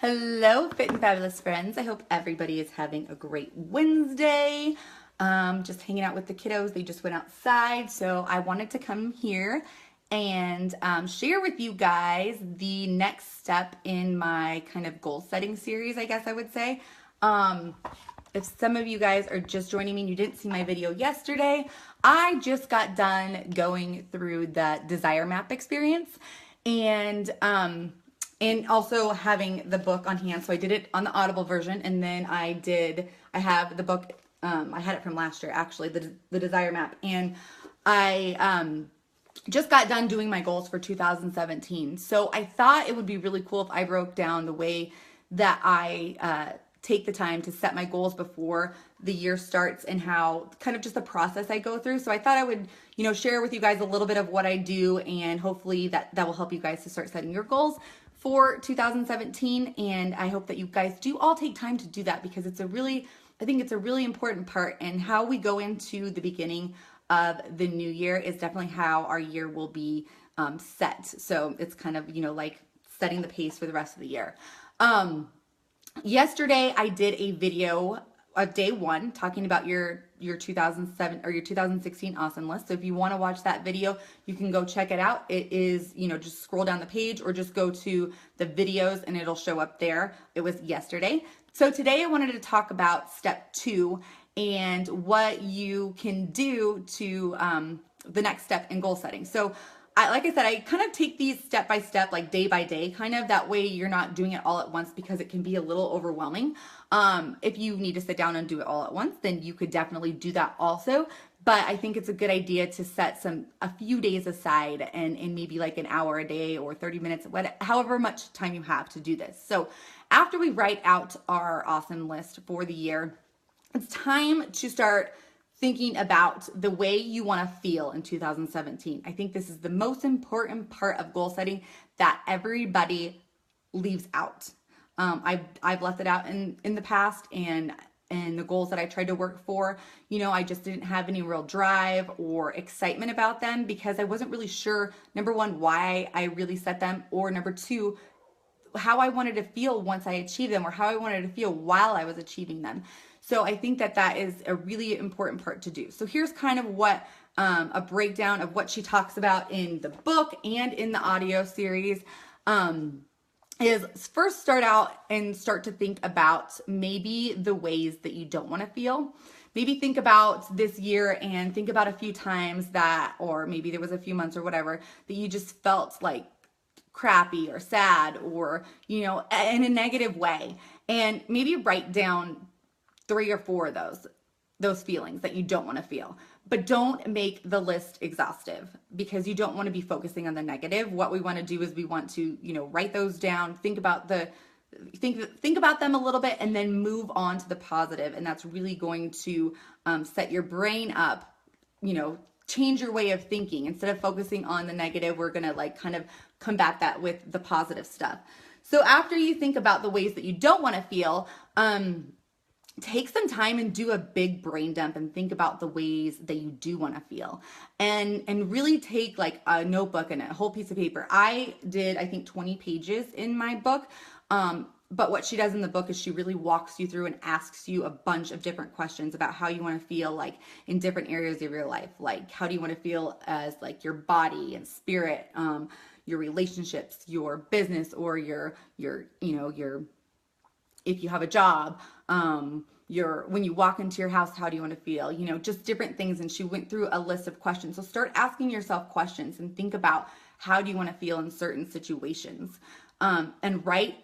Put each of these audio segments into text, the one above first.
Hello, fit and fabulous friends. I hope everybody is having a great Wednesday. Just hanging out with the kiddos. They just went outside, so I wanted to come here and share with you guys the next step in my kind of goal setting series, I guess I would say. If some of you guys are just joining me and you didn't see my video yesterday, I just got done going through the desire map experience and also having the book on hand. So I did it on the Audible version, and then I have the book, I had it from last year actually, the desire map, and I just got done doing my goals for 2017. So I thought it would be really cool if I broke down the way that I take the time to set my goals before the year starts and how kind of just the process I go through. So I thought I would, share with you guys a little bit of what I do, and hopefully that will help you guys to start setting your goals for 2017. And I hope that you guys do all take time to do that, because I think it's a really important part, and how we go into the beginning of the new year is definitely how our year will be set. So it's kind of, like setting the pace for the rest of the year. Yesterday I did a video of day one talking about your 2007 or your 2016 awesome list. So if you want to watch that video, you can go check it out. It is, just scroll down the page or just go to the videos and it'll show up there. It was yesterday. So today I wanted to talk about step 2 and what you can do to the next step in goal setting. So like I said, I kind of take these step by step, like day by day, kind of. That way you're not doing it all at once, because it can be a little overwhelming. If you need to sit down and do it all at once, then you could definitely do that also. But I think it's a good idea to set a few days aside, and maybe like an hour a day or 30 minutes, however much time you have to do this. So after we write out our awesome list for the year, it's time to start thinking about the way you want to feel in 2017. I think this is the most important part of goal setting that everybody leaves out. I've left it out in the past, and the goals that I tried to work for, I just didn't have any real drive or excitement about them, because I wasn't really sure, number one, why I really set them, or number two, how I wanted to feel once I achieved them, or how I wanted to feel while I was achieving them. So I think that is a really important part to do. So here's kind of what a breakdown of what she talks about in the book and in the audio series is. First, start out and start to think about maybe the ways that you don't want to feel. Maybe think about this year and think about a few times that, or maybe there was a few months or whatever, that you just felt like crappy or sad, or, in a negative way. And maybe write down 3 or 4 of those feelings that you don't want to feel. But don't make the list exhaustive, because you don't want to be focusing on the negative. What we want to do is we want to, write those down, think about them a little bit, and then move on to the positive. And that's really going to set your brain up, change your way of thinking. Instead of focusing on the negative, we're going to kind of combat that with the positive stuff. So after you think about the ways that you don't want to feel, take some time and do a big brain dump and think about the ways that you do want to feel, and really take like a notebook and a whole piece of paper. I did, I think, 20 pages in my book. But what she does in the book is she really walks you through and asks you a bunch of different questions about how you want to feel, like in different areas of your life. Like, how do you want to feel as like your body and spirit, your relationships, your business, or your if you have a job, when you walk into your house, how do you want to feel? Just different things. And she went through a list of questions. So start asking yourself questions and think about how do you want to feel in certain situations, and write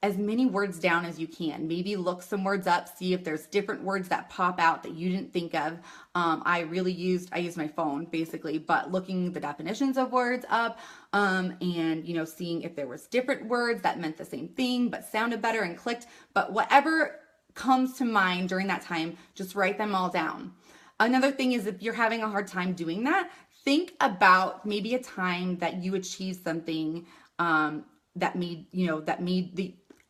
as many words down as you can. Maybe look some words up, see if there's different words that pop out that you didn't think of. I used my phone basically, but looking the definitions of words up, and seeing if there was different words that meant the same thing but sounded better and clicked. But whatever comes to mind during that time, just write them all down. Another thing is, if you're having a hard time doing that, think about maybe a time that you achieved something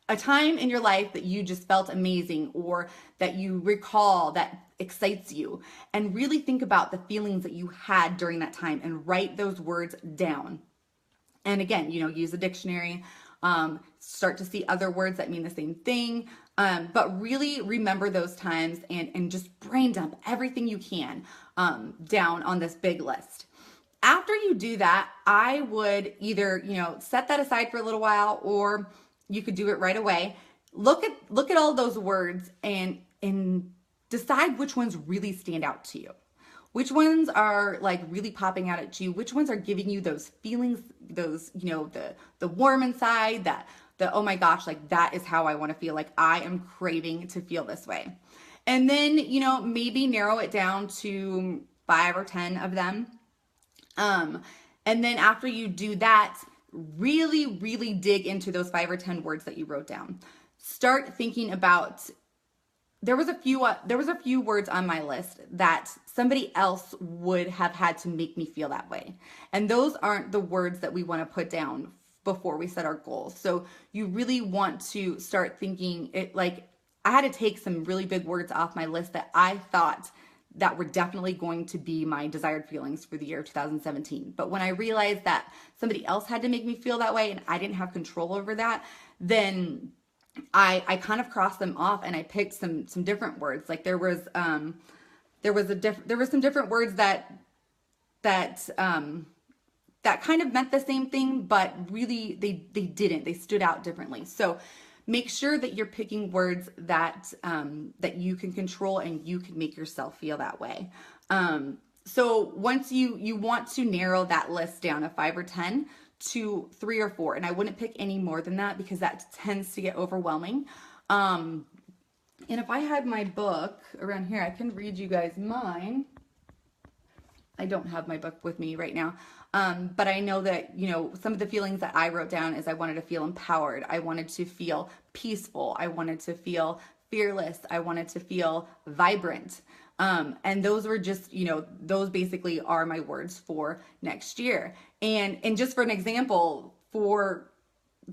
a time in your life that you just felt amazing, or that you recall that excites you, and really think about the feelings that you had during that time and write those words down. And again, use a dictionary. start to see other words that mean the same thing. But really remember those times and just brain dump everything you can down on this big list. After you do that, I would either, set that aside for a little while, or you could do it right away. Look at all those words and decide which ones really stand out to you. Which ones are like really popping out at you? Which ones are giving you those feelings, those, the warm inside, oh my gosh, like that is how I want to feel. Like I am craving to feel this way. And then, maybe narrow it down to 5 or 10 of them. And then after you do that, really, really dig into those 5 or 10 words that you wrote down. Start thinking about, there was a few words on my list that somebody else would have had to make me feel that way. And those aren't the words that we want to put down before we set our goals. So you really want to start thinking it, like I had to take some really big words off my list that I thought that were definitely going to be my desired feelings for the year 2017. But when I realized that somebody else had to make me feel that way and I didn't have control over that, then I kind of crossed them off and I picked some different words. Like there was some different words that kind of meant the same thing, but really they didn't. They stood out differently. So make sure that you're picking words that you can control and you can make yourself feel that way. So once you want to narrow that list down of 5 or 10 to 3 or 4, and I wouldn't pick any more than that because that tends to get overwhelming. And if I had my book around here, I can read you guys mine. I don't have my book with me right now. But I know that, some of the feelings that I wrote down is I wanted to feel empowered. I wanted to feel peaceful. I wanted to feel fearless. I wanted to feel vibrant. And those were just, those basically are my words for next year. And just for an example, for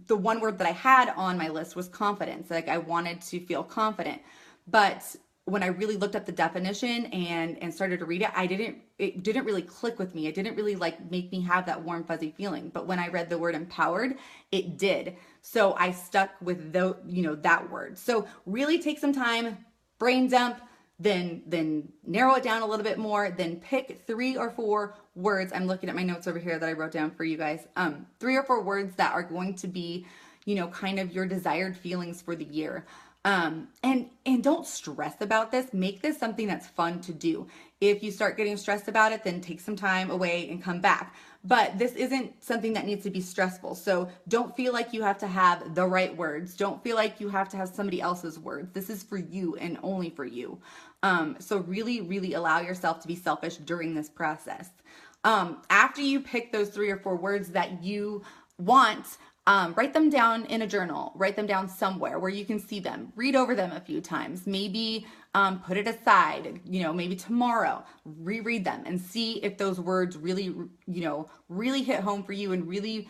the one word that I had on my list was confidence. Like I wanted to feel confident, but when I really looked up the definition and started to read it, it didn't really click with me. It didn't really make me have that warm, fuzzy feeling. But when I read the word empowered, it did. So I stuck with that word. So really take some time, brain dump, then narrow it down a little bit more, then pick 3 or 4 words. I'm looking at my notes over here that I wrote down for you guys. 3 or 4 words that are going to be, kind of your desired feelings for the year. And don't stress about this. Make this something that's fun to do. If you start getting stressed about it, then take some time away and come back. But this isn't something that needs to be stressful. So don't feel like you have to have the right words. Don't feel like you have to have somebody else's words. This is for you and only for you. So really, really allow yourself to be selfish during this process. After you pick those 3 or 4 words that you want, write them down in a journal, write them down somewhere where you can see them, read over them a few times, maybe put it aside, maybe tomorrow, reread them and see if those words really, really hit home for you and really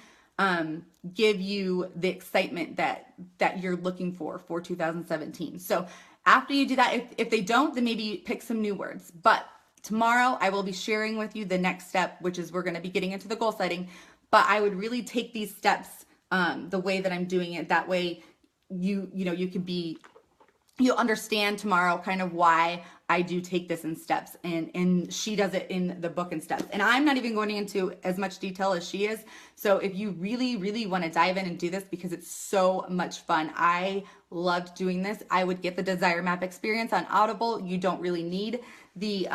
give you the excitement that you're looking for 2017. So after you do that, if they don't, then maybe pick some new words. But tomorrow I will be sharing with you the next step, which is we're going to be getting into the goal setting. But I would really take these steps the way that I'm doing it. That way you'll understand tomorrow kind of why I do take this in steps, and she does it in the book in steps. And I'm not even going into as much detail as she is. So if you really, really want to dive in and do this because it's so much fun, I loved doing this. I would get the Desire Map Experience on Audible. You don't really need the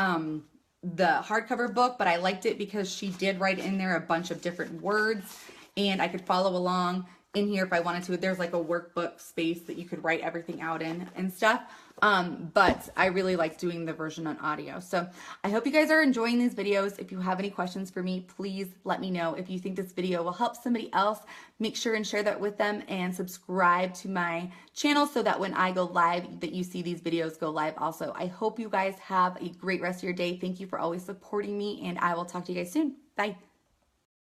hardcover book, but I liked it because she did write in there a bunch of different words and I could follow along in here if I wanted to. There's like a workbook space that you could write everything out in and stuff. But I really like doing the version on audio. So I hope you guys are enjoying these videos. If you have any questions for me, please let me know. If you think this video will help somebody else, make sure and share that with them and subscribe to my channel so that when I go live, that you see these videos go live also. I hope you guys have a great rest of your day. Thank you for always supporting me, and I will talk to you guys soon. Bye.